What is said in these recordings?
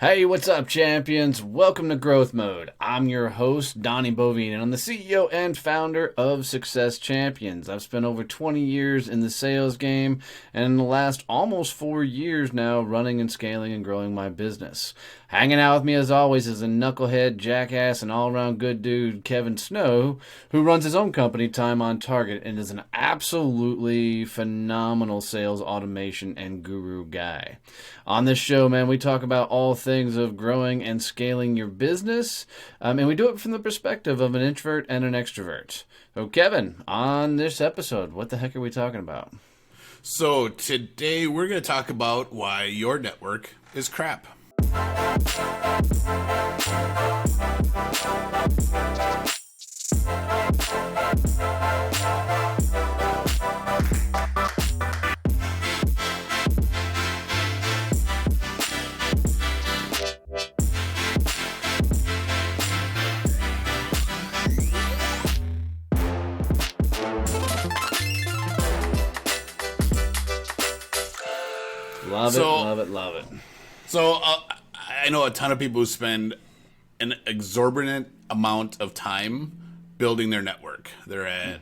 Hey, what's up, champions? Welcome to Growth Mode. I'm your host, Donnie Bovine, and I'm the CEO and founder of Success Champions. I've spent over 20 years in the sales game, and in the last almost 4 years now, running and scaling and growing my business. Hanging out with me, as always, is a knucklehead, jackass, and all-around good dude, Kevin Snow, who runs his own company, Time on Target, and is an absolutely phenomenal sales automation and guru guy. On this show, man, we talk about all things of growing and scaling your business, and we do it from the perspective of an introvert and an extrovert. So, Kevin, on this episode, what the heck are we talking about? So today we're going to talk about why your network is crap. Love it, love it, love it. So I know a ton of people who spend an exorbitant amount of time building their network. They're at,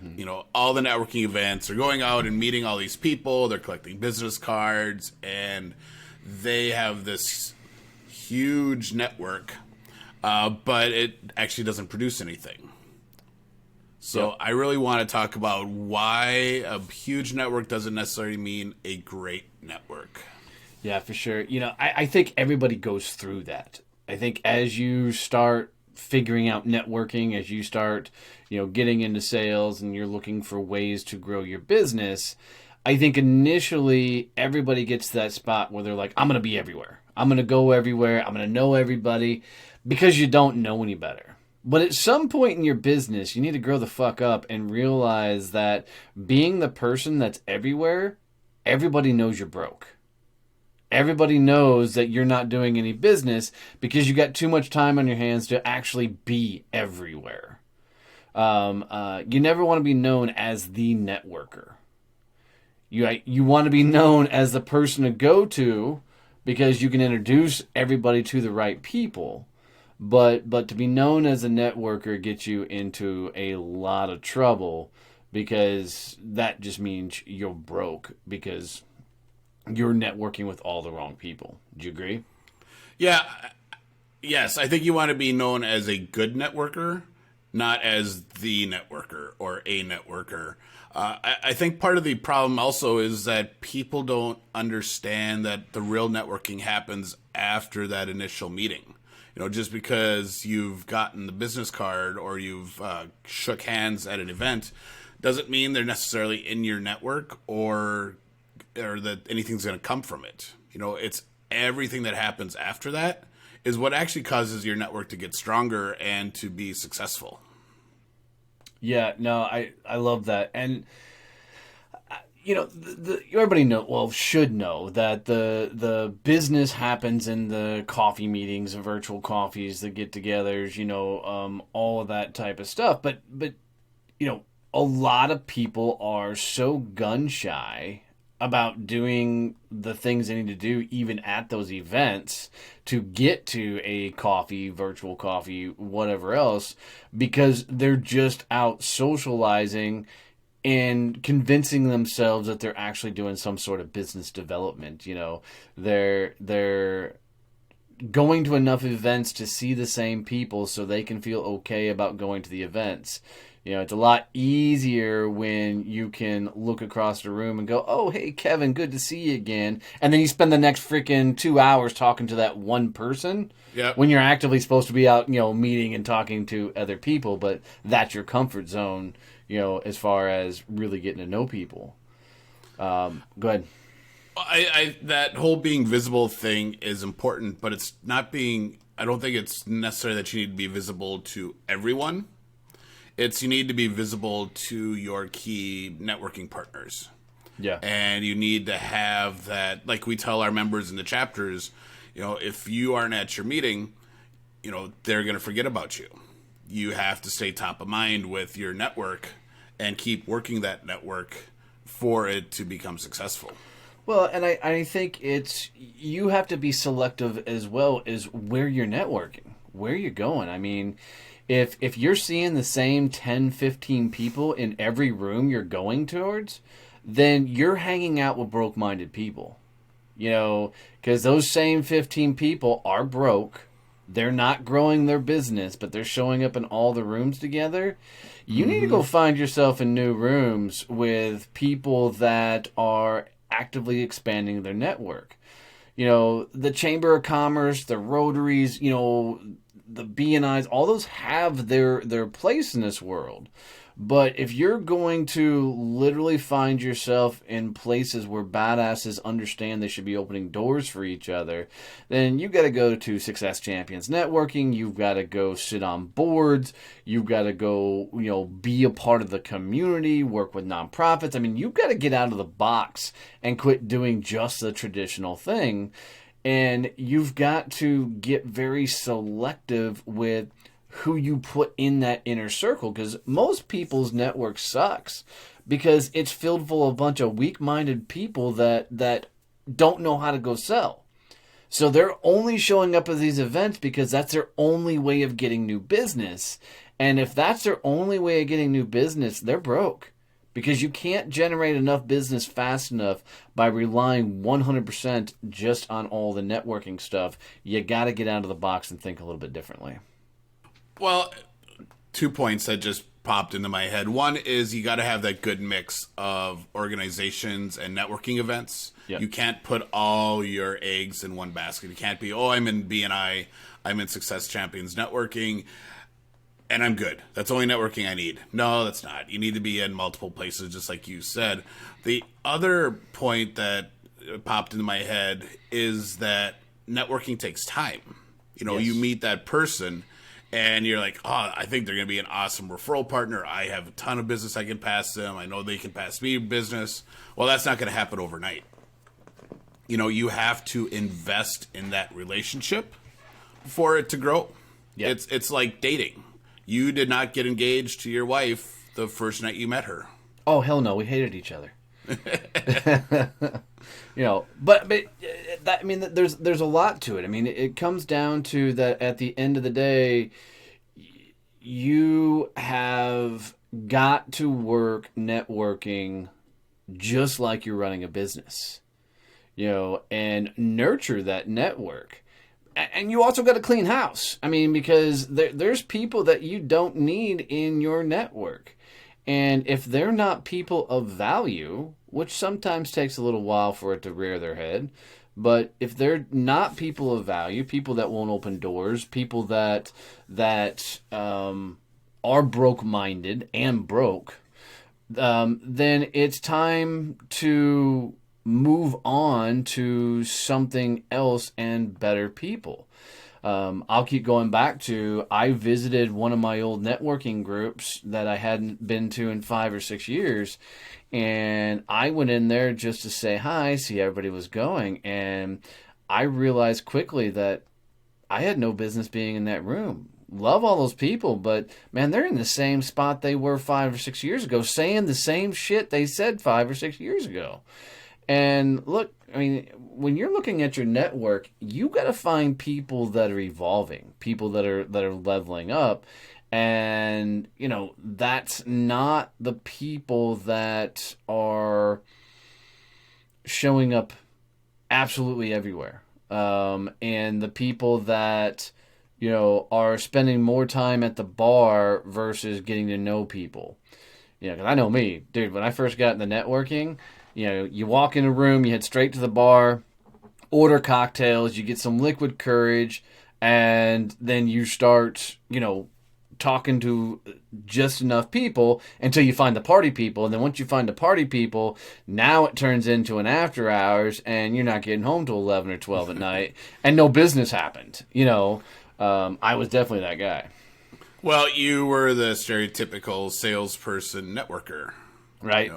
all the networking events. They're going out and meeting all these people. They're collecting business cards, and they have this huge network, but it actually doesn't produce anything. So I really want to talk about why a huge network doesn't necessarily mean a great network. Yeah, for sure. I think everybody goes through that. I think as you start figuring out networking, as you start, getting into sales and you're looking for ways to grow your business, I think initially everybody gets to that spot where they're like, I'm going to be everywhere. I'm going to go everywhere. I'm going to know everybody, because you don't know any better. But at some point in your business, you need to grow the fuck up and realize that being the person that's everywhere, everybody knows you're broke. Everybody knows that you're not doing any business because you got too much time on your hands to actually be everywhere. You never want to be known as the networker. You want to be known as the person to go to because you can introduce everybody to the right people. But to be known as a networker gets you into a lot of trouble, because that just means you're broke because you're networking with all the wrong people. Do you agree? Yeah. Yes, I think you want to be known as a good networker, not as the networker or a networker. I think part of the problem also is that people don't understand that the real networking happens after that initial meeting. Just because you've gotten the business card or you've shook hands at an event doesn't mean they're necessarily in your network or that anything's going to come from it. It's everything that happens after that is what actually causes your network to get stronger and to be successful. Yeah, no, I love that. And everybody should know that the business happens in the coffee meetings, the virtual coffees, the get-togethers, all of that type of stuff. But a lot of people are so gun shy about doing the things they need to do even at those events to get to a coffee, virtual coffee, whatever else, because they're just out socializing and convincing themselves that they're actually doing some sort of business development. They're going to enough events to see the same people so they can feel okay about going to the events. It's a lot easier when you can look across the room and go, oh, hey, Kevin, good to see you again. And then you spend the next freaking 2 hours talking to that one person. Yep. When you're actively supposed to be out, meeting and talking to other people. But that's your comfort zone, as far as really getting to know people. Go ahead. That whole being visible thing is important, but it's not being, I don't think it's necessary that you need to be visible to everyone. You need to be visible to your key networking partners. Yeah. And you need to have that, like we tell our members in the chapters, if you aren't at your meeting, they're going to forget about you. You have to stay top of mind with your network and keep working that network for it to become successful. Well, and I think it's you have to be selective as well as where you're networking, where you're going. I mean, if you're seeing the same 10, 15 people in every room you're going towards, then you're hanging out with broke-minded people. Because those same 15 people are broke. They're not growing their business, but they're showing up in all the rooms together. You need to Mm-hmm. go find yourself in new rooms with people that are actively expanding their network. The Chamber of Commerce, the Rotaries, the BNIs, all those have their place in this world. But if you're going to literally find yourself in places where badasses understand they should be opening doors for each other, then you've got to go to Success Champions Networking. You've got to go sit on boards. You've got to go, be a part of the community, work with nonprofits. I mean, you've got to get out of the box and quit doing just the traditional thing. And you've got to get very selective with who you put in that inner circle, because most people's network sucks because it's filled full of a bunch of weak-minded people that don't know how to go sell. So they're only showing up at these events because that's their only way of getting new business. And if that's their only way of getting new business, they're broke. Because you can't generate enough business fast enough by relying 100% just on all the networking stuff. You got to get out of the box and think a little bit differently. Well, 2 points that just popped into my head. One is you got to have that good mix of organizations and networking events. Yep. You can't put all your eggs in one basket. You can't be, I'm in BNI, I'm in Success Champions Networking, and I'm good. That's only networking I need. No, that's not. You need to be in multiple places, just like you said. The other point that popped into my head is that networking takes time. Yes. You meet that person and you're like, I think they're going to be an awesome referral partner. I have a ton of business I can pass them. I know they can pass me business. Well, that's not going to happen overnight. You have to invest in that relationship for it to grow. Yep. It's like dating. You did not get engaged to your wife the first night you met her. Oh, hell no. We hated each other. But that, I mean, there's a lot to it. I mean, it comes down to that at the end of the day, you have got to work networking just like you're running a business, and nurture that network. And you also got to clean house. I mean, because there's people that you don't need in your network. And if they're not people of value, which sometimes takes a little while for it to rear their head, but if they're not people of value, people that won't open doors, people that are broke-minded and broke, then it's time to move on to something else and better people. I'll keep going back to, I visited one of my old networking groups that I hadn't been to in 5 or 6 years. And I went in there just to say hi, see how everybody was going. And I realized quickly that I had no business being in that room. Love all those people, but man, they're in the same spot they were 5 or 6 years ago, saying the same shit they said 5 or 6 years ago. And look, I mean, when you're looking at your network, you got to find people that are evolving, people that are leveling up. And, that's not the people that are showing up absolutely everywhere. And the people that, are spending more time at the bar versus getting to know people. Because I know me, dude, when I first got into networking, you walk in a room, you head straight to the bar, order cocktails, you get some liquid courage, and then you start, talking to just enough people until you find the party people. And then once you find the party people, now it turns into an after hours, and you're not getting home till 11 or 12 at night, and no business happened. I was definitely that guy. Well, you were the stereotypical salesperson networker. Right.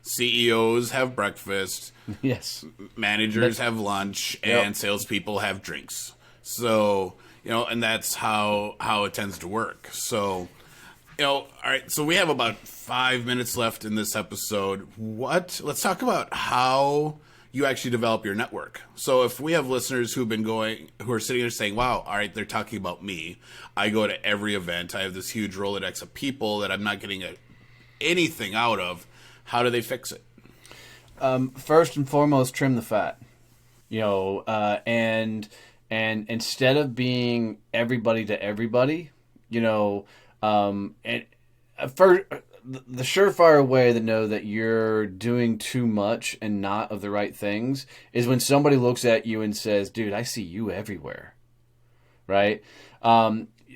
CEOs have breakfast. Yes. Managers have lunch, and salespeople have drinks. So, and that's how it tends to work. So, all right. So we have about 5 minutes left in this episode. Let's talk about how you actually develop your network. So if we have listeners who are sitting there saying, wow, all right, they're talking about me. I go to every event. I have this huge Rolodex of people that I'm not getting anything out of. How do they fix it? First and foremost, trim the fat. And instead of being everybody to everybody, and first, the surefire way to know that you're doing too much and not of the right things is when somebody looks at you and says, "Dude, I see you everywhere," right?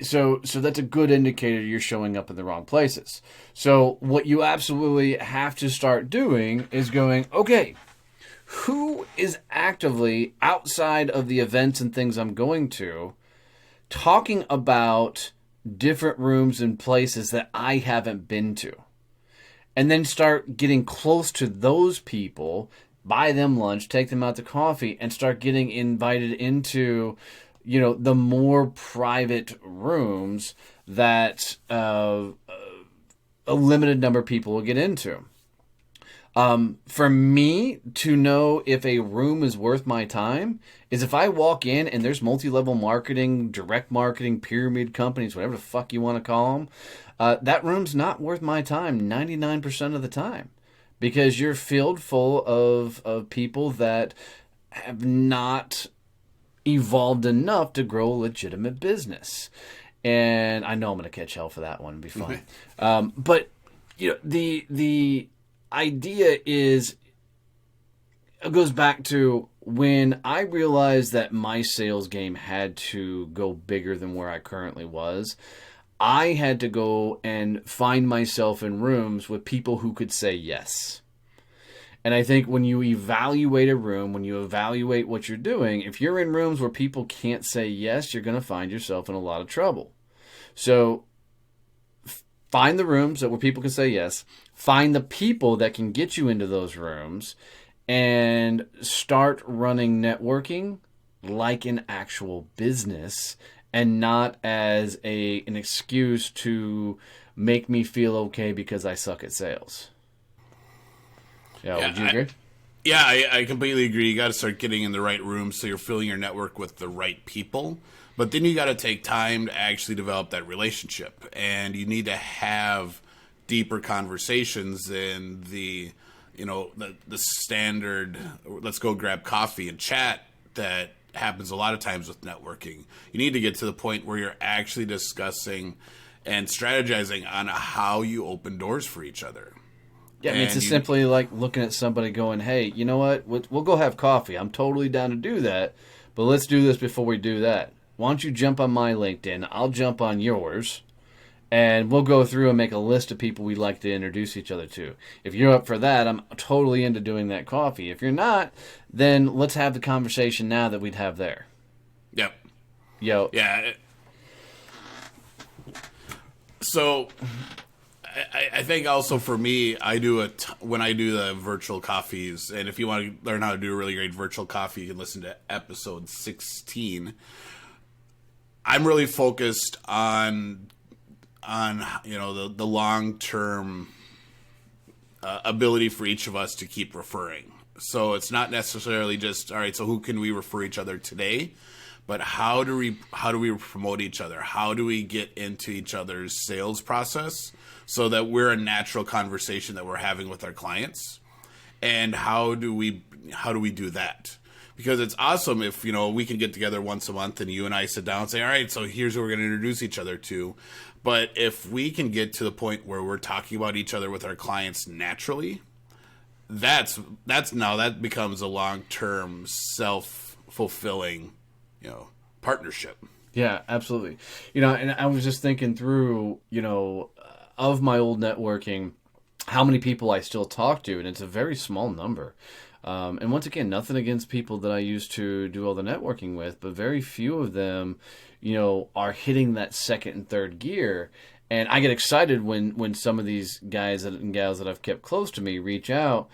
So that's a good indicator you're showing up in the wrong places. So what you absolutely have to start doing is going, okay, who is actively outside of the events and things I'm going to talking about different rooms and places that I haven't been to? And then start getting close to those people, buy them lunch, take them out to coffee, and start getting invited into, the more private rooms that a limited number of people will get into. For me to know if a room is worth my time is if I walk in and there's multi-level marketing, direct marketing, pyramid companies, whatever the fuck you want to call them, that room's not worth my time 99% of the time, because you're filled full of people that have not evolved enough to grow a legitimate business. And I know I'm going to catch hell for that one. It'll be fine. But the idea is, it goes back to when I realized that my sales game had to go bigger than where I currently was. I had to go and find myself in rooms with people who could say yes. And I think when you evaluate a room, when you evaluate what you're doing, if you're in rooms where people can't say yes, you're going to find yourself in a lot of trouble. So find the rooms where people can say yes. Find the people that can get you into those rooms, and start running networking like an actual business, and not as an excuse to make me feel okay because I suck at sales. Yeah, would you agree? I completely agree. You got to start getting in the right rooms so you're filling your network with the right people. But then you got to take time to actually develop that relationship, and you need to have deeper conversations than the standard let's go grab coffee and chat that happens a lot of times with networking. You need to get to the point where you're actually discussing and strategizing on how you open doors for each other. Yeah, I mean, it's simply like looking at somebody going, hey, you know what? We'll go have coffee. I'm totally down to do that, but let's do this before we do that. Why don't you jump on my LinkedIn? I'll jump on yours, and we'll go through and make a list of people we'd like to introduce each other to. If you're up for that, I'm totally into doing that coffee. If you're not, then let's have the conversation now that we'd have there. Yep. Yo. Yeah. So I think also for me, I do when I do the virtual coffees, and if you want to learn how to do a really great virtual coffee, you can listen to episode 16. I'm really focused on the long-term ability for each of us to keep referring. So it's not necessarily just, all right, so who can we refer each other today, but how do we promote each other? How do we get into each other's sales process so that we're a natural conversation that we're having with our clients? And how do we do that? Because it's awesome if, we can get together once a month and you and I sit down and say, all right, so here's who we're going to introduce each other to. But if we can get to the point where we're talking about each other with our clients naturally, that becomes a long-term self-fulfilling, partnership. Yeah, absolutely. And I was just thinking through, of my old networking, how many people I still talk to, and it's a very small number. And once again, nothing against people that I used to do all the networking with, but very few of them, are hitting that second and third gear. And I get excited when some of these guys and gals that I've kept close to me reach out,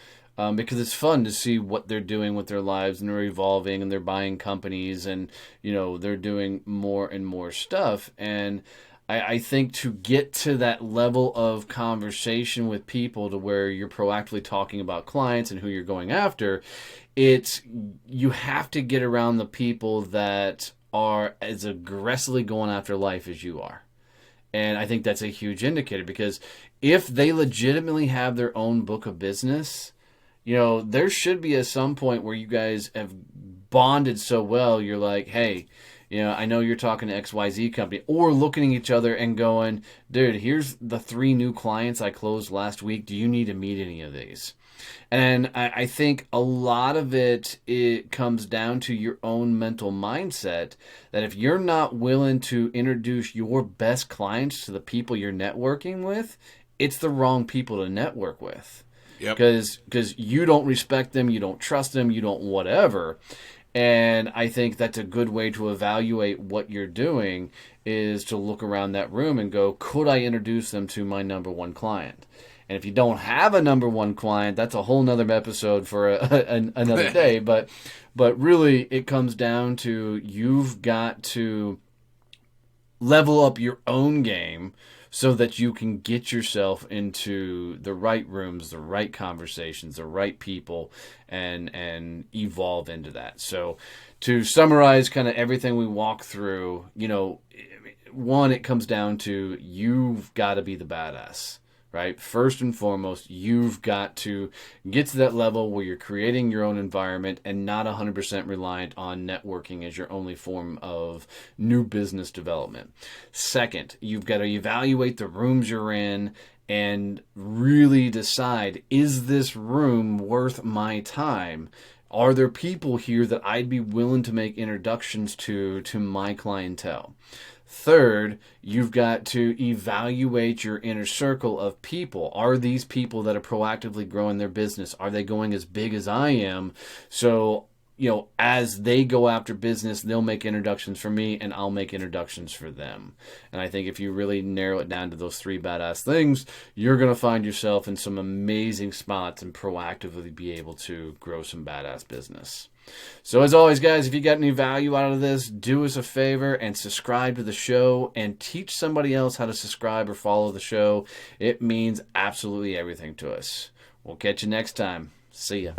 because it's fun to see what they're doing with their lives, and they're evolving, and they're buying companies, and they're doing more and more stuff. And I think to get to that level of conversation with people to where you're proactively talking about clients and who you're going after, it's you have to get around the people that are as aggressively going after life as you are. And I think that's a huge indicator, because if they legitimately have their own book of business, there should be at some point where you guys have bonded so well, you're like, hey, I know you're talking to XYZ company, or looking at each other and going, dude, here's the 3 new clients I closed last week. Do you need to meet any of these? And I think a lot of it comes down to your own mental mindset, that if you're not willing to introduce your best clients to the people you're networking with, it's the wrong people to network with. Yep. Because you don't respect them, you don't trust them, you don't whatever. And I think that's a good way to evaluate what you're doing, is to look around that room and go, could I introduce them to my number one client? And if you don't have a number one client, that's a whole nother episode for another day. But really, it comes down to, you've got to level up your own game so that you can get yourself into the right rooms, the right conversations, the right people, and evolve into that. So to summarize kind of everything we walk through, one, it comes down to, you've got to be the badass. Right? First and foremost, you've got to get to that level where you're creating your own environment and not 100% reliant on networking as your only form of new business development. Second, you've got to evaluate the rooms you're in and really decide, is this room worth my time? Are there people here that I'd be willing to make introductions to my clientele? Third, you've got to evaluate your inner circle of people. Are these people that are proactively growing their business, are they going as big as I am? So, as they go after business, they'll make introductions for me and I'll make introductions for them. And I think if you really narrow it down to those 3 badass things, you're going to find yourself in some amazing spots and proactively be able to grow some badass business. So as always, guys, if you got any value out of this, do us a favor and subscribe to the show, and teach somebody else how to subscribe or follow the show. It means absolutely everything to us. We'll catch you next time. See ya.